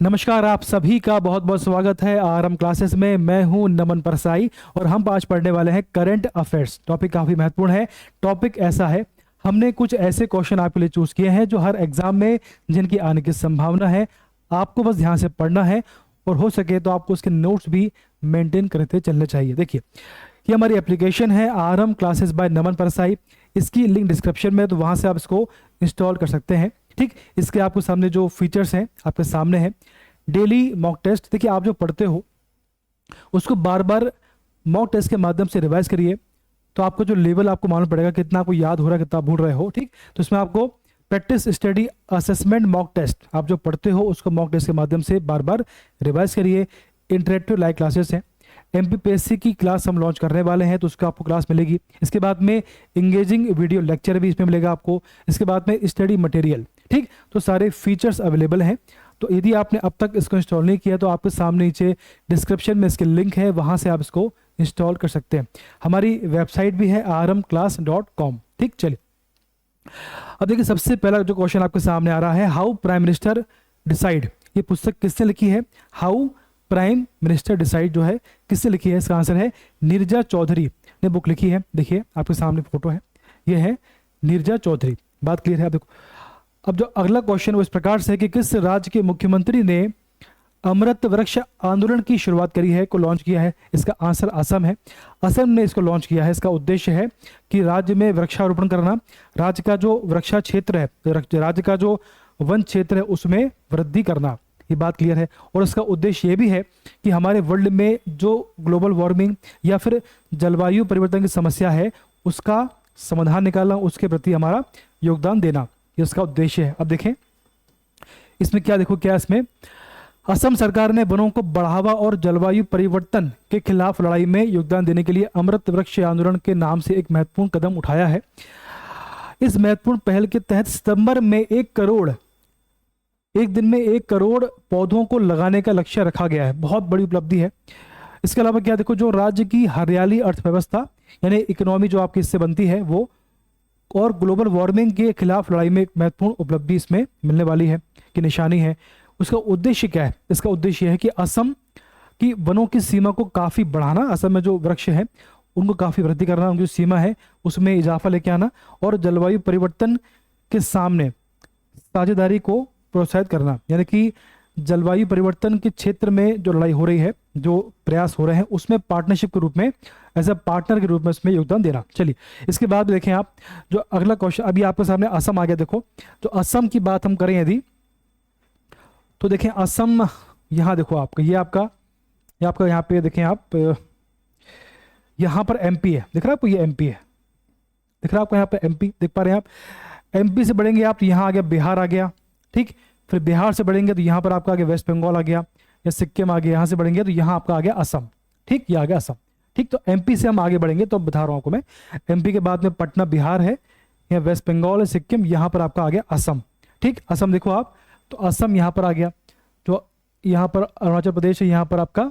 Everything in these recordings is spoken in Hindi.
नमस्कार, आप सभी का बहुत बहुत स्वागत है आरएम क्लासेस में। मैं हूं नमन परसाई और हम आज पढ़ने वाले हैं करंट अफेयर्स। टॉपिक काफ़ी महत्वपूर्ण है। टॉपिक ऐसा है, हमने कुछ ऐसे क्वेश्चन आपके लिए चूज किए हैं जो हर एग्जाम में जिनकी आने की संभावना है। आपको बस ध्यान से पढ़ना है और हो सके तो आपको उसके नोट्स भी मेंटेन करते चलने चाहिए। देखिए, ये हमारी एप्लीकेशन है आरएम क्लासेस बाय नमन परसाई। इसकी लिंक डिस्क्रिप्शन में है, तो वहाँ से आप इसको इंस्टॉल कर सकते हैं। ठीक, इसके आपको सामने जो फीचर्स हैं आपके सामने हैं। डेली मॉक टेस्ट, देखिए आप जो पढ़ते हो उसको बार बार मॉक टेस्ट के माध्यम से रिवाइज करिए, तो आपको जो लेवल आपको मालूम पड़ेगा कितना आपको याद हो रहा है, कितना भूल रहे हो। ठीक, तो इसमें आपको practice study assessment mock test, आप जो पढ़ते हो उसको मॉक टेस्ट के माध्यम से बार बार रिवाइज करिए। इंटरेक्टिव लाइव क्लासेस हैं। एमपीपीएससी की क्लास हम लॉन्च करने वाले हैं, तो उसका आपको क्लास मिलेगी। इसके बाद में इंगेजिंग वीडियो लेक्चर भी इसमें मिलेगा आपको। इसके बाद में स्टडी मटेरियल। ठीक, तो सारे फीचर्स अवेलेबल हैं। तो यदि आपने अब तक इसको इंस्टॉल नहीं किया तो आपके सामने नीचे डिस्क्रिप्शन में इसके लिंक है, वहां से आप इसको इंस्टॉल कर सकते हैं। हमारी वेबसाइट भी है rmclass.com। ठीक, चलिए अब देखिए, सबसे पहला जो क्वेश्चन आपके सामने आ रहा है, हाउ प्राइम मिनिस्टर डिसाइड। ये पुस्तक किसने लिखी है? हाउ प्राइम मिनिस्टर डिसाइड जो है किसने लिखी है? इसका आंसर है नीरजा चौधरी ने बुक लिखी है। देखिए आपके सामने फोटो है, ये है नीरजा चौधरी। बात क्लियर है? आप देखो, अब जो अगला क्वेश्चन वो इस प्रकार से है कि किस राज्य के मुख्यमंत्री ने अमृत वृक्ष आंदोलन की शुरुआत करी है, को लॉन्च किया है? इसका आंसर असम है। असम ने इसको लॉन्च किया है। इसका उद्देश्य है कि राज्य में वृक्षारोपण करना, राज्य का जो वृक्षा क्षेत्र है, राज्य का जो वन क्षेत्र है उसमें वृद्धि करना। ये बात क्लियर है। और इसका उद्देश्य ये भी है कि हमारे वर्ल्ड में जो ग्लोबल वार्मिंग या फिर जलवायु परिवर्तन की समस्या है उसका समाधान निकालना, उसके प्रति हमारा योगदान देना, ये उसका उद्देश्य है। अब देखें इसमें क्या, देखो क्या इसमें, असम सरकार ने वनों को बढ़ावा और जलवायु परिवर्तन के खिलाफ लड़ाई में योगदान देने के लिए अमृत वृक्ष आंदोलन के नाम से एक महत्वपूर्ण कदम उठाया है। इस महत्वपूर्ण पहल के तहत सितंबर में 1 करोड़ पौधों को लगाने का लक्ष्य रखा गया है। बहुत बड़ी उपलब्धि है। इसके अलावा क्या, देखो जो राज्य की हरियाली अर्थव्यवस्था यानी इकोनॉमी जो आपकी इससे बनती है वो, और ग्लोबल वार्मिंग के खिलाफ लड़ाई में एक महत्वपूर्ण उपलब्धि इसमें मिलने वाली है कि निशानी है। उसका उद्देश्य क्या है? इसका उद्देश्य है कि असम की वनों की सीमा को काफ़ी बढ़ाना, असम में जो वृक्ष है उनको काफ़ी वृद्धि करना, उनकी जो सीमा है उसमें इजाफा लेके आना, और जलवायु परिवर्तन के सामने साझेदारी को प्रोत्साहित करना, यानी कि जलवायु परिवर्तन के क्षेत्र में जो लड़ाई हो रही है, जो प्रयास हो रहे हैं उसमें पार्टनरशिप के रूप में, एज ए पार्टनर के रूप में इसमें योगदान देना। चलिए इसके बाद देखें आप, जो अगला क्वेश्चन अभी आपके सामने असम आ गया। देखो तो असम की बात हम करें यदि, तो देखें असम, यहाँ देखो आपका ये आपका यहाँ पे देखें आप, यहाँ पर एमपी है, दिख रहा है आपको, ये एमपी है, दिख रहा है आपको यहाँ पे एमपी, देख पा रहे हैं आप। एमपी से बढ़ेंगे आप तो यहाँ आ गया बिहार आ गया। ठीक, फिर बिहार से बढ़ेंगे तो यहाँ पर आपका आ गया वेस्ट बंगाल आ गया, या सिक्किम आ गया। यहाँ से बढ़ेंगे तो यहाँ आपका आ गया असम। ठीक, ये आ गया असम। ठीक, तो एमपी से हम आगे बढ़ेंगे तो बता रहा हूँ आपको मैं, एमपी के बाद में पटना बिहार है, यहाँ वेस्ट बंगाल है, सिक्किम, यहाँ पर आपका आ गया असम। ठीक, असम देखो आप, तो असम यहाँ पर आ गया, तो यहाँ पर अरुणाचल प्रदेश है, यहाँ पर आपका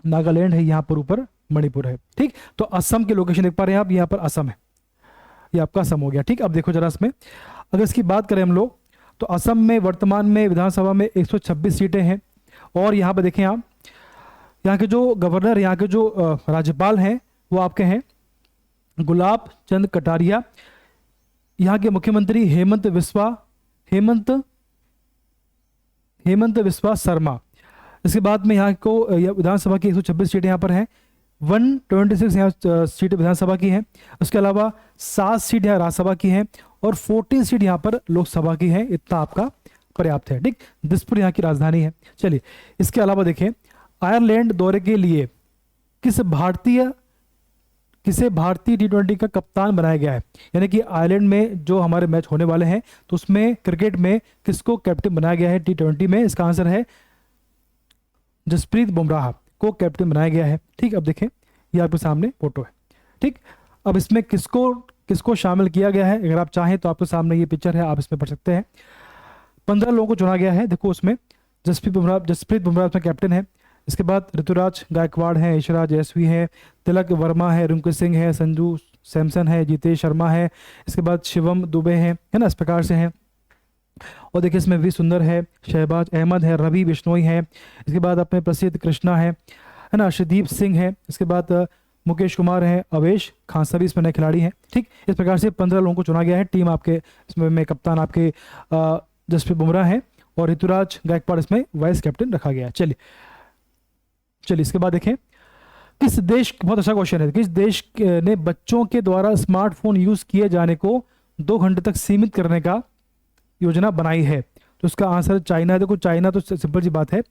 नागालैंड है, यहाँ पर ऊपर मणिपुर है। ठीक, तो असम की लोकेशन देख पा रहे हैं आप, यहाँ पर असम है, ये आपका असम हो गया। ठीक, अब देखो जरा इसमें अगर इसकी बात करें हम लोग, तो असम में वर्तमान में विधानसभा में 126 सीटें हैं। और यहाँ पर देखें आप, यहाँ के जो गवर्नर, यहाँ के जो राज्यपाल हैं वो आपके हैं गुलाब चंद कटारिया। यहाँ के मुख्यमंत्री हेमंत विश्वा शर्मा। इसके बाद में यहाँ को विधानसभा की 126 सीटें यहाँ पर हैं, 126 यहाँ सीट विधानसभा की हैं। उसके अलावा 7 सीट यहाँ राज्यसभा की हैं और 14 सीट यहाँ पर लोकसभा की हैं। इतना आपका पर्याप्त है। ठीक, दिसपुर यहाँ की राजधानी है। चलिए इसके अलावा देखें, आयरलैंड दौरे के लिए किसे भारतीय T20 का कप्तान बनाया गया है? यानी कि आयरलैंड में जो हमारे मैच होने वाले हैं तो उसमें क्रिकेट में किसको कैप्टन बनाया गया है T20 में? इसका आंसर है जसप्रीत बुमराह को कैप्टन बनाया गया है। ठीक, अब देखें ये आपके सामने फोटो है। ठीक, अब इसमें किसको शामिल किया गया है? अगर आप चाहें तो आपके सामने ये पिक्चर है, आप इसमें पढ़ सकते हैं। 15 लोगों को चुना गया है। देखो उसमें जसप्रीत बुमराह उसमें कैप्टन है। इसके बाद ऋतुराज गायकवाड़ हैं, ईशराज एसवी हैं, तिलक वर्मा है, रिंकू सिंह है, संजू सैमसन है, जीतेश शर्मा है। इसके बाद शिवम दुबे हैं, है ना, इस प्रकार से हैं। और देखिए इसमें वी सुंदर है, शहबाज अहमद है, रवि बिश्नोई है, इसके बाद अपने प्रसिद्ध कृष्णा है ना, अर्शदीप सिंह है, इसके बाद मुकेश कुमार है, अवेश खान, सभी इसमें नए खिलाड़ी हैं। ठीक, इस प्रकार से 15 लोगों को चुना गया है। टीम आपके इसमें में कप्तान आपके जसप्रीत बुमराह है और ऋतुराज गायकवाड़ इसमें वाइस कैप्टन रखा गया है। चलिए चलिए इसके बाद देखें, किस देश, बहुत अच्छा क्वेश्चन है, किस देश ने बच्चों के द्वारा स्मार्टफोन यूज किए जाने को 2 घंटे तक सीमित करने का योजना बनाई है? तो इसका आंसर चाइना है। देखो चाइना तो सिंपल सी बात है,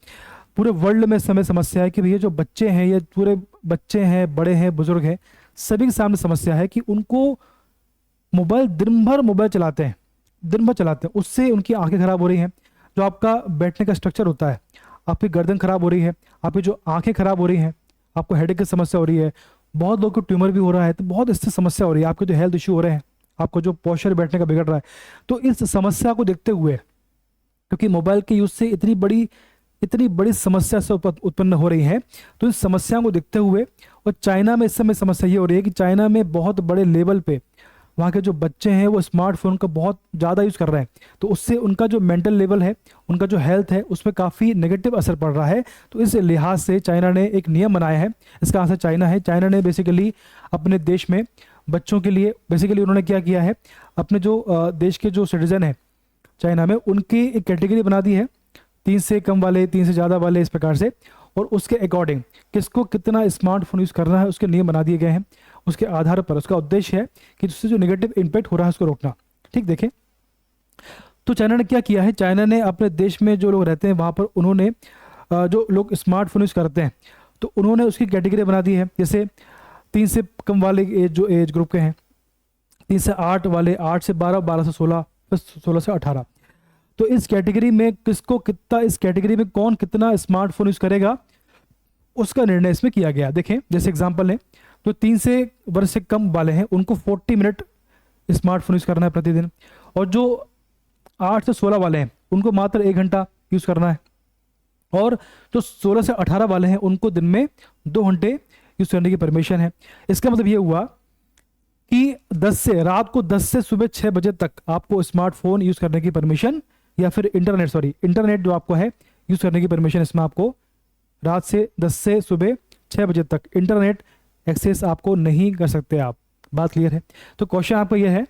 पूरे वर्ल्ड में समय समस्या है कि भैया जो बच्चे हैं, ये पूरे बच्चे हैं, बड़े हैं, बुजुर्ग हैं, सभी के सामने समस्या है कि उनको मोबाइल, दिन भर मोबाइल चलाते हैं, दिन भर चलाते हैं, उससे उनकी आंखें खराब हो रही हैं, जो आपका बैठने का स्ट्रक्चर होता है, आपकी गर्दन खराब हो रही है, आपकी जो आंखें खराब हो रही हैं, आपको हेडेक की समस्या हो रही है, बहुत लोगों को ट्यूमर भी हो रहा है, तो बहुत इससे समस्या हो रही है, आपके जो हेल्थ इशू हो रहे हैं, आपको जो पोस्चर बैठने का बिगड़ रहा है। तो इस समस्या को देखते हुए, क्योंकि मोबाइल के यूज से इतनी बड़ी समस्या से उत्पन्न हो रही है, तो इस समस्या को देखते हुए, और चाइना में इस समय समस्या ये हो रही है कि चाइना में बहुत बड़े लेवल पे वहाँ के जो बच्चे हैं वो स्मार्टफोन का बहुत ज़्यादा यूज़ कर रहे हैं, तो उससे उनका जो मेंटल लेवल है, उनका जो हेल्थ है, उस पर काफ़ी नेगेटिव असर पड़ रहा है। तो इस लिहाज से चाइना ने एक नियम बनाया है, इसका आंसर चाइना है। चाइना ने बेसिकली अपने देश में बच्चों के लिए, बेसिकली उन्होंने क्या किया है, अपने जो देश के जो सिटीजन है चाइना में, उनकी एक कैटेगरी बना दी है, 3 से कम वाले, 3 से ज़्यादा वाले, इस प्रकार से, और उसके अकॉर्डिंग किसको कितना स्मार्टफोन यूज़ करना है उसके नियम बना दिए गए हैं। उसके आधार पर उसका उद्देश्य है कि उससे जो नेगेटिव इम्पैक्ट हो रहा है उसको रोकना। ठीक, देखें तो चाइना ने क्या किया है, चाइना ने अपने देश में जो लोग रहते हैं वहाँ पर उन्होंने जो लोग स्मार्टफोन यूज़ करते हैं तो उन्होंने उसकी कैटेगरी बना दी है। जैसे 3 से कम वाले एज, जो एज ग्रुप के हैं, 3 से 8 वाले, 8 से 12, 12 से 16, 16 से 18, तो इस कैटेगरी में किसको कितना, इस कैटेगरी में कौन कितना स्मार्टफोन यूज़ करेगा उसका निर्णय इसमें किया गया। देखें जैसे एग्जांपल है, जो 3 से वर्ष से कम वाले हैं उनको 40 मिनट स्मार्टफोन यूज़ करना है प्रतिदिन, और जो 8 से 16 वाले हैं उनको मात्र 1 घंटा यूज़ करना है, और जो 16 से 18 वाले हैं उनको दिन में 2 घंटे यूज़ करने की परमिशन है। इसका मतलब ये हुआ कि 10 से रात को 10 से सुबह 6 बजे तक आपको स्मार्टफोन यूज़ करने की परमिशन, या फिर इंटरनेट जो आपको है यूज़ करने की परमिशन, इसमें आपको रात से 10 से सुबह 6 बजे तक इंटरनेट एक्सेस आपको नहीं कर सकते आप। बात क्लियर है? तो क्वेश्चन आपका यह है,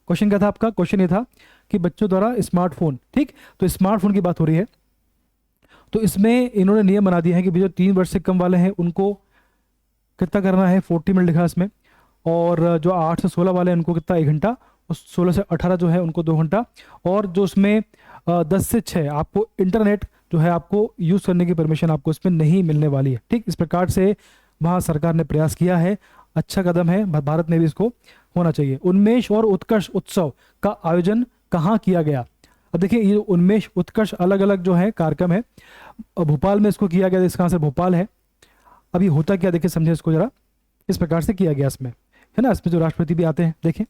क्वेश्चन क्या था आपका, क्वेश्चन ये था कि बच्चों द्वारा स्मार्टफोन, ठीक, तो स्मार्टफोन की बात हो रही है, तो इसमें इन्होंने नियम बना दिया है कि जो 3 वर्ष से कम वाले हैं उनको कितना करना है, 40 मिनट लिखा इसमें, और जो 8 से 16 वाले हैं उनको कितना, 1 घंटा, और 16 से 18 जो है उनको 2 घंटा, और जो उसमें 10 से 6 आपको इंटरनेट जो है आपको यूज़ करने की परमिशन आपको इसमें नहीं मिलने वाली है। ठीक, इस प्रकार से वहाँ सरकार ने प्रयास किया है, अच्छा कदम है, भारत में भी इसको होना चाहिए। उन्मेष और उत्कर्ष उत्सव का आयोजन कहाँ किया गया? अब देखिए ये उन्मेष उत्कर्ष अलग अलग जो है कार्यक्रम है, भोपाल में इसको किया गया, इसका आंसर भोपाल है। अब ये होता क्या, देखिए समझे इसको जरा, इस प्रकार से किया गया इसमें, है ना, इसमें जो राष्ट्रपति भी आते हैं। देखें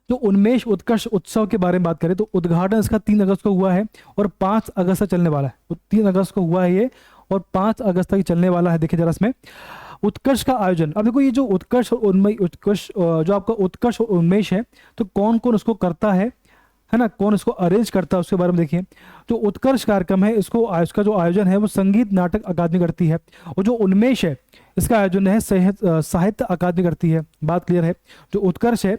जो उन्मेष उत्कर्ष उत्सव के बारे में बात करें तो उद्घाटन इसका 3 अगस्त को हुआ है और 5 अगस्त तक चलने वाला है। तो 3 अगस्त को हुआ है ये और 5 अगस्त तक चलने वाला है। देखिए जरा इसमें उत्कर्ष का आयोजन, अब देखो ये जो उत्कर्ष और उन्मेष, उत्कर्ष जो आपका उत्कर्ष और उन्मेष है तो कौन कौन उसको करता है ना, कौन इसको अरेंज करता है उसके बारे में देखिए। जो उत्कर्ष कार्यक्रम है इसको, इसका जो आयोजन है वो संगीत नाटक अकादमी करती है, और जो उन्मेष है इसका आयोजन है साहित्य अकादमी करती है। बात क्लियर है? जो उत्कर्ष है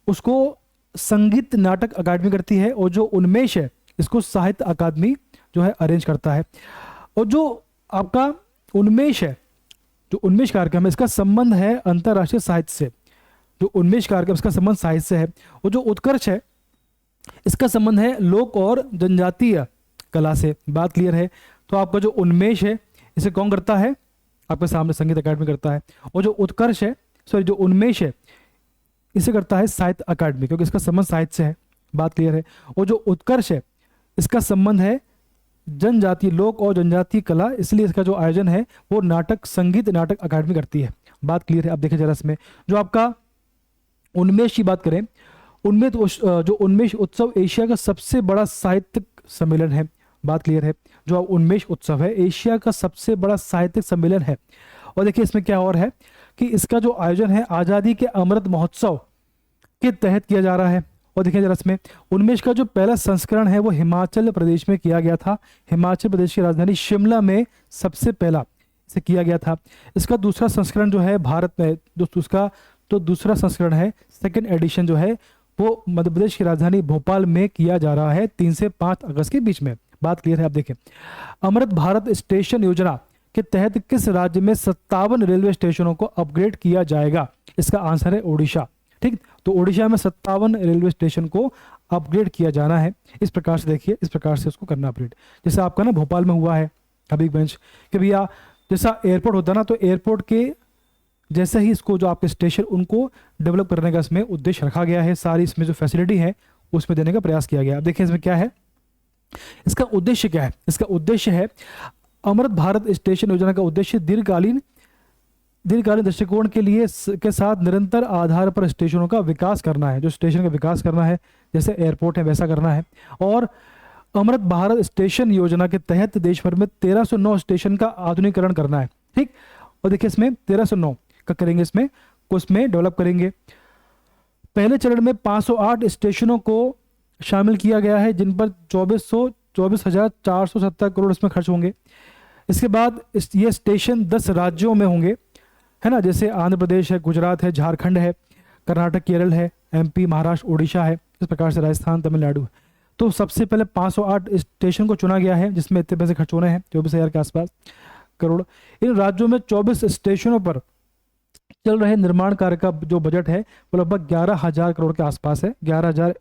उसको संगीत नाटक अकादमी करती है और जो उन्मेष है इसको साहित्य अकादमी जो है अरेंज करता है। और जो आपका उन्मेष है, जो उन्मेष कार्यक्रम है इसका संबंध है अंतर्राष्ट्रीय साहित्य से। जो उन्मेष कार्यक्रम इसका संबंध साहित्य से है, और जो उत्कर्ष है इसका संबंध है लोक और जनजातीय कला से। बात क्लियर है? तो आपका जो उन्मेष है इसे कौन करता है, आपके सामने संगीत अकादमी करता है, और जो उत्कर्ष है, सॉरी जो उन्मेष है इसे करता है साहित्य अकादमी, क्योंकि इसका संबंध साहित्य से है। बात क्लियर है? और जो उत्कर्ष है इसका संबंध है जनजातीय, लोक और जनजातीय कला, इसलिए इसका जो आयोजन है वो नाटक संगीत नाटक अकादमी करती है। बात क्लियर है? अब देखिए जरा इसमें जो आपका उन्मेष की बात करें, उनमें तो जो उन्मेष उत्सव एशिया का सबसे बड़ा साहित्यिक सम्मेलन है। बात क्लियर है? जो उन्मेष उत्सव है एशिया का सबसे बड़ा साहित्यिक सम्मेलन है। और देखिए इसमें क्या और है कि इसका जो आयोजन है आज़ादी के अमृत महोत्सव के तहत किया जा रहा है, और देखिए जरा इसमें उन्मेष का जो पहला संस्करण है वो हिमाचल प्रदेश में किया गया था। हिमाचल प्रदेश की राजधानी शिमला में सबसे पहला इसे किया गया था। इसका दूसरा संस्करण जो है भारत में दोस्तों, उसका तो दूसरा संस्करण है, सेकेंड एडिशन जो है वो मध्य प्रदेश की राजधानी भोपाल में किया जा रहा है 3 से 5 अगस्त के बीच में। बात क्लियर है? आप देखें, अमृत भारत स्टेशन योजना के तहत किस राज्य में 57 रेलवे स्टेशनों को अपग्रेड किया जाएगा? इसका आंसर है ओडिशा। ठीक, तो ओडिशा में 57 रेलवे स्टेशन को अपग्रेड किया जाना है। इस प्रकार से देखिए, इस प्रकार से उसको करना अपग्रेड, जैसे आपका ना भोपाल में हुआ है हबीबगंज कि भैया जैसा एयरपोर्ट होता है ना, तो एयरपोर्ट के जैसे ही इसको जो आपके स्टेशन उनको डेवलप करने का इसमें उद्देश्य रखा गया है, सारी इसमें जो फैसिलिटी है उसमें देने का प्रयास किया गया। अब देखिए इसमें क्या है, इसका उद्देश्य क्या है? इसका उद्देश्य है अमृत भारत स्टेशन योजना का उद्देश्य दीर्घकालीन दृष्टिकोण के लिए के साथ निरंतर आधार पर स्टेशनों का विकास करना है। जो स्टेशन का विकास करना है, जैसे एयरपोर्ट है वैसा करना है। और अमृत भारत स्टेशन योजना के तहत देश भर में 1309 स्टेशन का आधुनिकीकरण करना है। ठीक, और देखिए इसमें 1309 का करेंगे, उसमें डेवलप करेंगे। पहले चरण में 508 स्टेशनों को शामिल किया गया है, जिन पर 24,470 करोड़ इसमें खर्च होंगे। इसके बाद ये स्टेशन 10 राज्यों में होंगे, है ना, जैसे आंध्र प्रदेश है, गुजरात है, झारखंड है, कर्नाटक, केरल है, एमपी, महाराष्ट्र, उड़ीसा है, इस प्रकार से राजस्थान, तमिलनाडु। तो सबसे पहले 508 स्टेशन को चुना गया है, जिसमें इतने पैसे खर्च होने हैं, 24,000 के आसपास करोड़। इन राज्यों में 24 स्टेशनों पर चल रहे निर्माण कार्य का जो बजट है वो लगभग 11,000 करोड़ के आसपास है, 11,000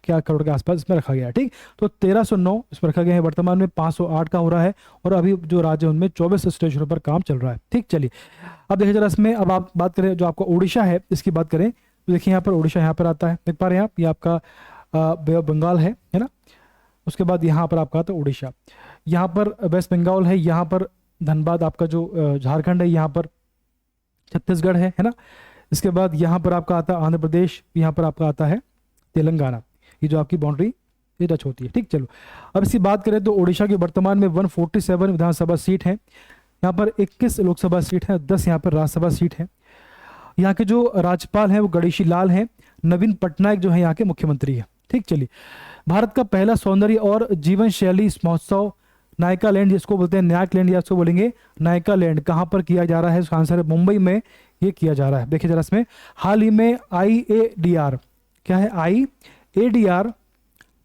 करोड़ के आसपास इसमें रखा गया है। ठीक, तो 1309 इसमें रखा गया है। वर्तमान में 508 का हो रहा है और अभी जो राज्य उनमें 24 स्टेशनों पर काम चल रहा है। ठीक, चलिए अब देखिए जरा इसमें, अब आप बात करें जो आपका उड़ीसा है, इसकी बात करें तो देखिए यहाँ पर उड़ीसा यहाँ पर आता है, देख पा रहे हैं आप, ये आपका बे ऑफ बंगाल है ना। उसके बाद यहाँ पर आपका आता है उड़ीसा, यहाँ पर वेस्ट बंगाल है, यहाँ पर धनबाद आपका जो झारखंड है, यहाँ पर छत्तीसगढ़ है ना। इसके बाद यहाँ पर आपका आता है आंध्र प्रदेश, यहाँ पर आपका आता है तेलंगाना। ये जो आपकी बाउंड्री ये टच होती है। ठीक, चलो अब इसकी बात करें तो उड़ीसा की वर्तमान में 147 विधानसभा सीट है, यहाँ पर 21 लोकसभा सीट है, 10 यहाँ पर राज्यसभा सीट है। यहाँ के जो राज्यपाल हैं वो गणेशी लाल हैं, नवीन पटनायक जो है यहाँ के मुख्यमंत्री है। ठीक, चलिए भारत का पहला सौंदर्य और जीवन शैली महोत्सव नायका लैंड, जिसको बोलते हैं न्याक लैंड या इसको बोलेंगे नायका लैंड, कहाँ पर किया जा रहा है? इसका आंसर है मुंबई में ये किया जा रहा है। देखिए जरा इसमें, हाल ही में IADR, क्या है IADR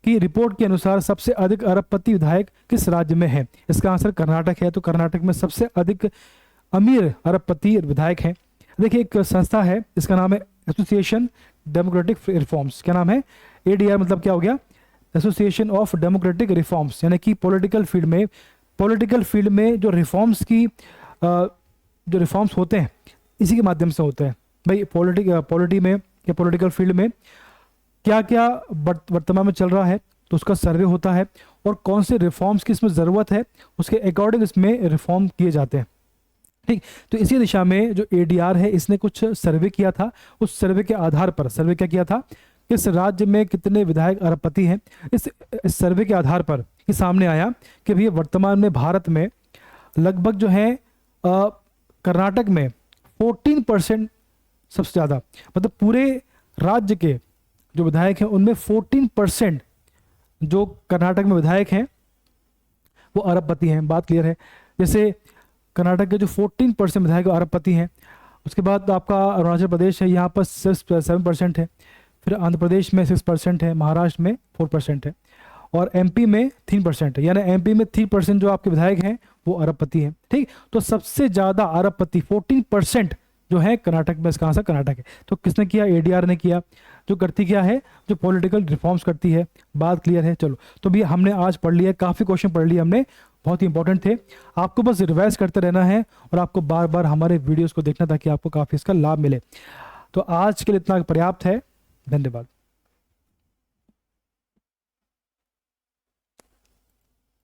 की रिपोर्ट के अनुसार सबसे अधिक अरबपति विधायक किस राज्य में है? इसका आंसर कर्नाटक है। तो कर्नाटक में सबसे अधिक अमीर अरबपति विधायक हैं। देखिए एक संस्था है, इसका नाम है एसोसिएशन डेमोक्रेटिक रिफॉर्म्स। क्या नाम है? ADR मतलब क्या हो गया? एसोसिएशन ऑफ डेमोक्रेटिक रिफॉर्म्स, यानी कि पॉलिटिकल फील्ड में जो रिफॉर्म्स जो रिफॉर्म्स होते हैं इसी के माध्यम से होते हैं। भाई पॉलिटिकल फील्ड में क्या क्या वर्तमान में चल रहा है तो उसका सर्वे होता है, और कौन से रिफॉर्म्स की इसमें ज़रूरत है उसके अकॉर्डिंग इसमें रिफॉर्म किए जाते हैं। ठीक, तो इसी दिशा में जो ADR है इसने कुछ सर्वे किया था। उस सर्वे के आधार पर सर्वे क्या किया था, किस राज्य में कितने विधायक अरबपति हैं, इस सर्वे के आधार पर ये सामने आया कि भैया वर्तमान में भारत में लगभग जो है कर्नाटक में 14% सबसे ज़्यादा, मतलब पूरे राज्य के जो विधायक हैं उनमें 14% जो कर्नाटक में विधायक हैं वो अरबपति हैं। बात क्लियर है? जैसे कर्नाटक के जो 14% विधायक अरबपति हैं। उसके बाद आपका अरुणाचल प्रदेश है, यहाँ पर 7% है। फिर आंध्र प्रदेश में 6% है, महाराष्ट्र में 4% है, और MP में 3% है। यानी MP में 3% जो आपके विधायक हैं वो अरबपति हैं। ठीक, तो सबसे ज़्यादा अरबपति 14% जो है कर्नाटक में। इसका आंसर कर्नाटक है। तो किसने किया? ADR ने किया, जो करती क्या है, जो पॉलिटिकल रिफॉर्म्स करती है। बात क्लियर है? चलो, तो भैया हमने आज पढ़ लिया, काफ़ी क्वेश्चन पढ़ लिए हमने, बहुत ही इंपॉर्टेंट थे। आपको बस रिवाइज करते रहना है और आपको बार बार हमारे वीडियोस को देखना ताकि आपको काफ़ी इसका लाभ मिले। तो आज के लिए इतना पर्याप्त है। धन्यवाद।